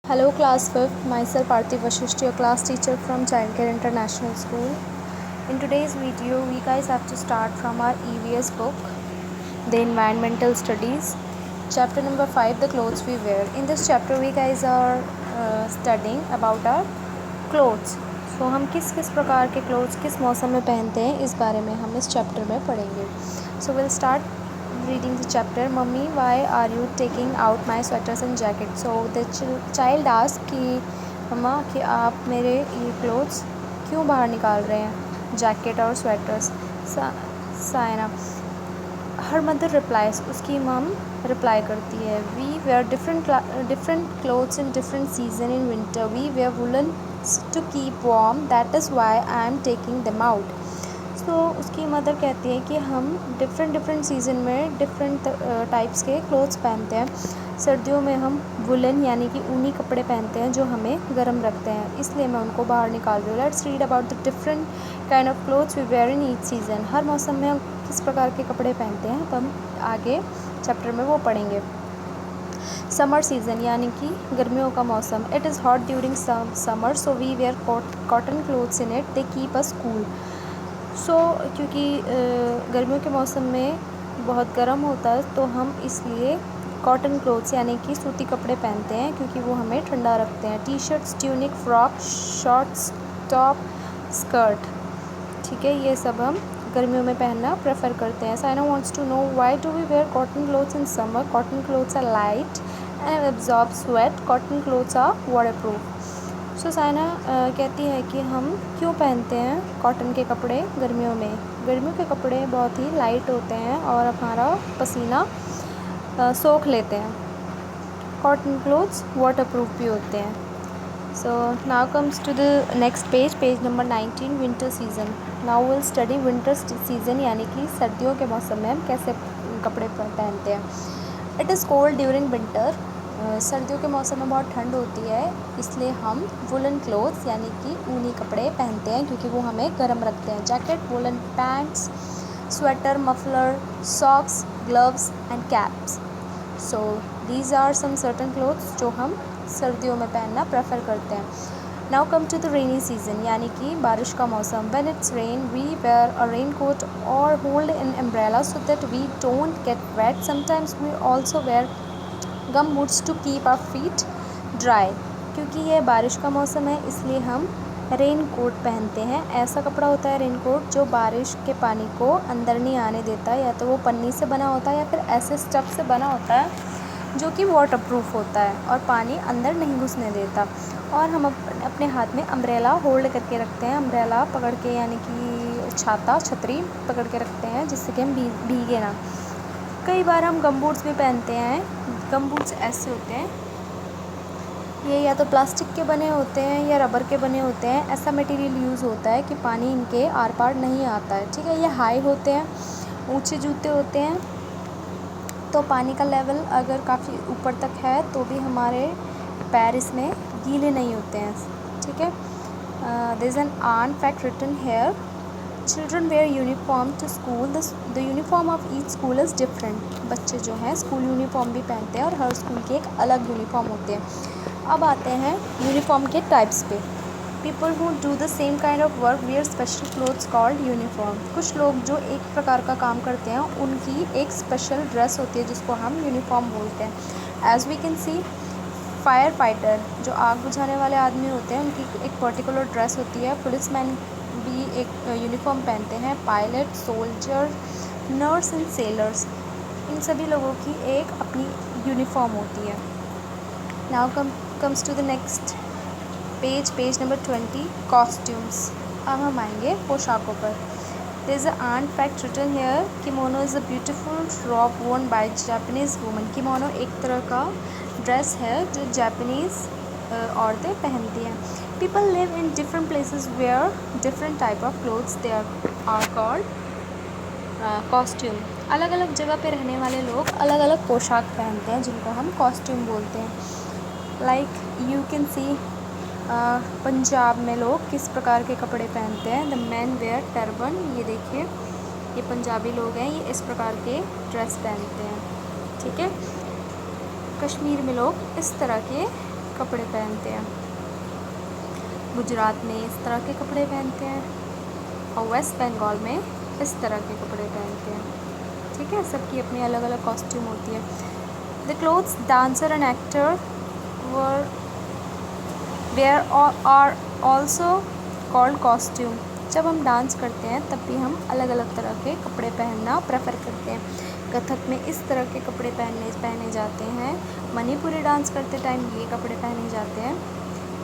Hello class 5th, myself Aarti Vashisht, your class teacher from Childcare International School. In today's video, we guys have to start from our EVS book, The Environmental Studies, chapter number 5, The Clothes We Wear. In this chapter, we guys are studying about our clothes. So हम किस किस प्रकार के clothes किस मौसम में पहनते हैं इस बारे में हम इस चैप्टर में पढ़ेंगे. So we'll start reading the chapter. Mummy, why are you taking out my sweaters and jackets? So the child asked कि मम्मा कि आप मेरे ये क्लोथ्स क्यों बाहर निकाल रहे हैं, जैकेट और sweaters. Saina, her mother replies, उसकी मम रिप्लाई करती है, we wear different clothes in different season. In winter we wear woollen to keep warm, that is why I am taking them out. तो उसकी मदर कहती है कि हम डिफरेंट सीज़न में डिफरेंट टाइप्स के क्लोथ्स पहनते हैं. सर्दियों में हम वुलन यानी कि ऊनी कपड़े पहनते हैं जो हमें गर्म रखते हैं, इसलिए मैं उनको बाहर निकाल रही हूँ. Let's read about the different kind of clothes we wear in each season. हर मौसम में हम किस प्रकार के कपड़े पहनते हैं तो हम आगे चैप्टर में वो पढ़ेंगे. समर सीज़न यानी कि गर्मियों का मौसम. It is hot during summer so we wear cotton clothes in it, they keep us cool. क्योंकि गर्मियों के मौसम में बहुत गर्म होता है तो हम इसलिए कॉटन क्लोथ्स यानी कि सूती कपड़े पहनते हैं क्योंकि वो हमें ठंडा रखते हैं. T shirts, tunic, frock, shorts, top, skirt, ठीक है, ये सब हम गर्मियों में पहनना प्रेफर करते हैं. Saina wants to know why do we wear cotton clothes in summer. Cotton clothes are light and absorb sweat. Cotton clothes are waterproof. So Saina कहती है कि हम क्यों पहनते हैं कॉटन के कपड़े गर्मियों में. गर्मियों के कपड़े बहुत ही लाइट होते हैं और हमारा पसीना सोख लेते हैं. कॉटन क्लोथ्स वाटरप्रूफ भी होते हैं. So now comes to the next page number 19, winter season. Now will study winter season यानी कि सर्दियों के मौसम में हम कैसे कपड़े पहनते हैं. It is cold during winter. सर्दियों के मौसम में बहुत ठंड होती है, इसलिए हम वुलन क्लोथ्स यानी कि ऊनी कपड़े पहनते हैं क्योंकि वो हमें गर्म रखते हैं. Jacket, woollen pants, sweater, muffler, socks, gloves and caps. So these are some certain clothes जो हम सर्दियों में पहनना प्रेफर करते हैं. Now come to the rainy season यानी कि बारिश का मौसम. When it's rain we wear a rain coat और hold an umbrella so that we don't get wet. Sometimes we also wear gum boots to keep our feet dry. क्योंकि ये बारिश का मौसम है इसलिए हम रेन कोट पहनते हैं. ऐसा कपड़ा होता है रेन कोट जो बारिश के पानी को अंदर नहीं आने देता, या तो वो पन्नी से बना होता है या फिर ऐसे स्टफ से बना होता है जो कि वाटरप्रूफ होता है और पानी अंदर नहीं घुसने देता. और हम अपने हाथ में अम्ब्रेला होल्ड करके रखते हैं. अम्ब्रेला पकड़ के यानी कि छाता, छतरी पकड़ के रखते हैं जिससे कि हम भीगे ना. कई बार हम गम बूट्स भी पहनते हैं. गम बूट्स ऐसे होते हैं, ये या तो प्लास्टिक के बने होते हैं या रबर के बने होते हैं. ऐसा मटेरियल यूज़ होता है कि पानी इनके आर पार नहीं आता है, ठीक है. ये हाई होते हैं, ऊंचे जूते होते हैं, तो पानी का लेवल अगर काफ़ी ऊपर तक है तो भी हमारे पैर इसमें गीले नहीं होते हैं, ठीक है. There is an on fact written here. Children wear uniform to school. The uniform of each school is different. बच्चे जो हैं स्कूल यूनिफॉर्म भी पहनते हैं और हर स्कूल के एक अलग यूनिफॉर्म होते हैं. अब आते हैं यूनिफॉर्म के टाइप्स पे. People who do the same kind of work wear special clothes called uniform. कुछ लोग जो एक प्रकार का काम करते हैं उनकी एक स्पेशल ड्रेस होती है जिसको हम यूनिफॉर्म बोलते हैं. As we can see, fire fighter जो आग बुझाने वाले आदमी होते हैं उनकी एक पर्टिकुलर ड्रेस होती है. पुलिसमैन भी एक यूनिफॉर्म पहनते हैं. Pilot, soldier, nurse and sailors, इन सभी लोगों की एक अपनी यूनिफॉर्म होती है. Now comes to the next page number 20, costumes. अब हम आएंगे पोशाकों पर. There is a artefact written here. Kimono is a beautiful frock worn by Japanese women. Kimono एक तरह का ड्रेस है जो जापानीज़ औरतें पहनती हैं. People live in different places wear different type of clothes, they are called costume. अलग अलग जगह पे रहने वाले लोग अलग अलग पोशाक पहनते हैं जिनको हम कॉस्ट्यूम बोलते हैं. Like you can see, Punjab में लोग किस प्रकार के कपड़े पहनते हैं. The man wear turban. ये देखिए, ये पंजाबी लोग हैं, ये इस प्रकार के ड्रेस पहनते हैं, ठीक है. कश्मीर में लोग इस तरह के कपड़े पहनते हैं, गुजरात में इस तरह के कपड़े पहनते हैं और वेस्ट बंगाल में इस तरह के कपड़े पहनते हैं। ठीक है, सबकी अपनी अलग अलग कॉस्ट्यूम होती है। The clothes dancer and actor wear are also called costume. जब हम डांस करते हैं तब भी हम अलग अलग तरह के कपड़े पहनना प्रेफर करते हैं। कथक में इस तरह के कपड़े पहने जाते हैं, मणिपुरी डांस करते टाइम ये कपड़े पहने जाते हैं,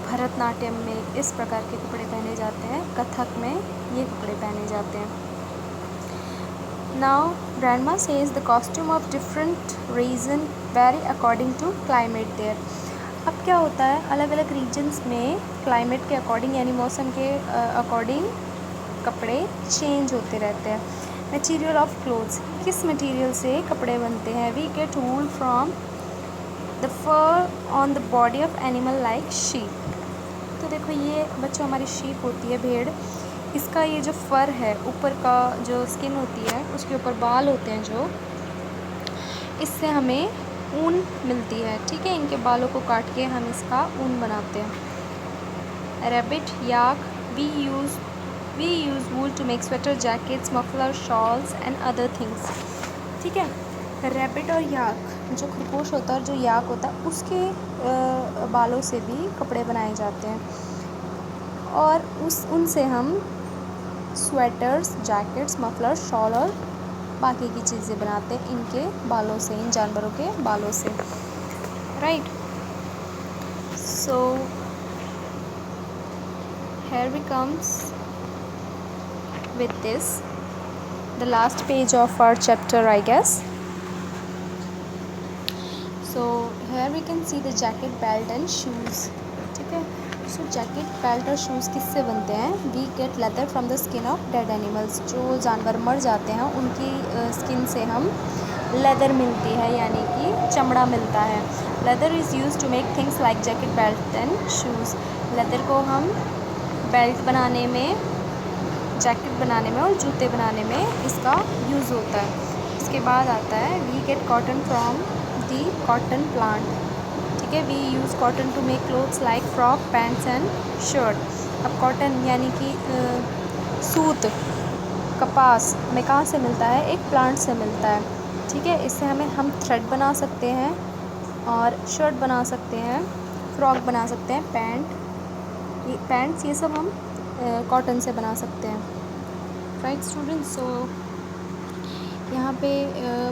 भरतनाट्यम में इस प्रकार के कपड़े पहने जाते हैं, कथक में ये कपड़े पहने जाते हैं। Now grandma says the costume of different region vary according to climate there. अब क्या होता है, अलग अलग रीजन्स में क्लाइमेट के अकॉर्डिंग यानी मौसम के अकॉर्डिंग कपड़े चेंज होते रहते हैं। मटेरियल ऑफ क्लोथ्स, किस मटेरियल से कपड़े बनते हैं? We get wool from the fur on the body of animal like sheep. तो देखो ये बच्चों हमारी शीप होती है, भेड़, इसका ये जो फर है, ऊपर का जो स्किन होती है उसके ऊपर बाल होते हैं जो, इससे हमें ऊन मिलती है। ठीक है, इनके बालों को काट के हम इसका ऊन बनाते हैं। Rabbit, yak, we use wool to make sweater, jackets, muffler, shawls and other things. ठीक है, रैबिट और याक, जो खरगोश होता है और जो याक होता है उसके बालों से भी कपड़े बनाए जाते हैं और उनसे हम स्वेटर्स, जैकेट्स, मफलर, शॉल और बाकी की चीज़ें बनाते हैं इनके बालों से, इन जानवरों के बालों से। Right, so here we comes with this the last page of our chapter, I guess. So here we can see the jacket, belt and shoes. ठीक है, सो जैकेट, बेल्ट और शूज़ किससे बनते हैं? We get leather from the skin of dead animals. जो जानवर मर जाते हैं उनकी स्किन से हम लेदर मिलती है, यानी कि चमड़ा मिलता है। Leather is use to make things like jacket, belt and shoes. Leather को हम बेल्ट बनाने में, जैकेट बनाने में और जूते बनाने में इसका यूज़ होता है। इसके बाद आता है we get cotton from the cotton plant. ठीक है, we use cotton to make clothes like frock, pants and shirt. अब कॉटन यानी कि सूत, कपास में कहाँ से मिलता है? एक प्लांट से मिलता है। ठीक है, इससे हम थ्रेड बना सकते हैं और शर्ट बना सकते हैं, फ्रॉक बना सकते हैं, पैंट्स ये सब हम कॉटन से बना सकते हैं। राइट स्टूडेंट्स, सो यहाँ पे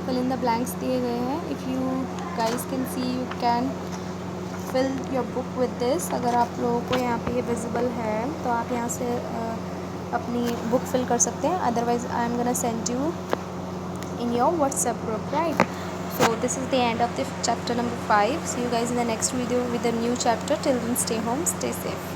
फिल इन द ब्लैंक्स दिए गए हैं। If you guys can see, you can fill your book with this. अगर आप लोगों को यहाँ पे ये विजिबल है तो आप यहाँ से अपनी बुक फिल कर सकते हैं, otherwise I am gonna send you in your WhatsApp group. Right, so this is the end of the chapter number 5. See you guys in the next video with a new chapter. Till then, stay home, stay safe.